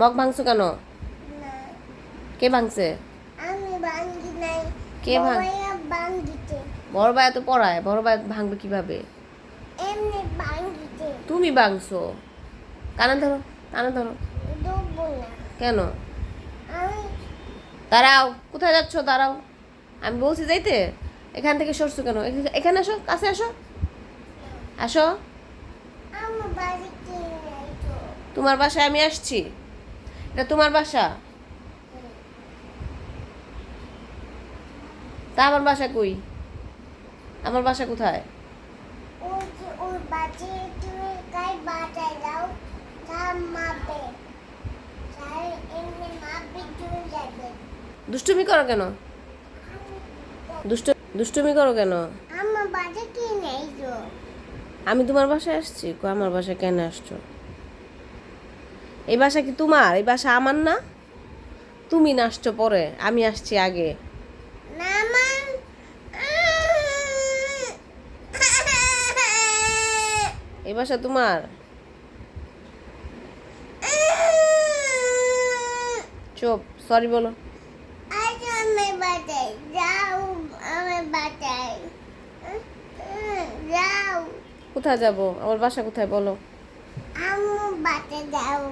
Mug ভাঙছো কেন? না, কে ভাঙছে? আমি ভাঙ্গি নাই। কে বড়াইয়া ভাঙ্গিতে। বড় ভাই তো পড়ায়, বড় ভাই ভাঙবে কিভাবে? এমনি ভাঙ্গিতে। তুমি ভাঙছো। কানে ধরো, কানে ধরো। ডুববো না। কেন? আমি দাঁড়াও, কোথায় যাচ্ছ? দাঁড়াও, আমি বলছি যাইতে। এখান থেকে সরছো কেন? এখানে আসো, কাছে আসো, আসো। আমার বাড়িতে নাই তো। তোমার বাসায় আমি আসছি। এটা তোমার বাসা? তা আমার বাসা কই? আমার বাসা কোথায়? ওই যে ওই বাড়ি তুমি গাই বাজায় দাও, তা মাপে। তাই এমনি মাপে চলে যাবে। দুষ্টুমি করো কেন? দুষ্টুমি করো কেন? আমার বাড়িতে নেই তো। আমি তোমার বাসায় আসছি। কই আমার বাসায় কেন আসছো? এই বাসা কি তোমার? এই বাসা আমার না? তুমি না আসছো পরে, আমি আসছি আগে। না আমার এই বাসা তোমার? চুপ, সরি বলো। আজ আমি বাজাই যাও, আমি বাজাই যাও, কোথায় যাব? আমার বাসা কোথায় বলো? আম্মু বাজায় যাও।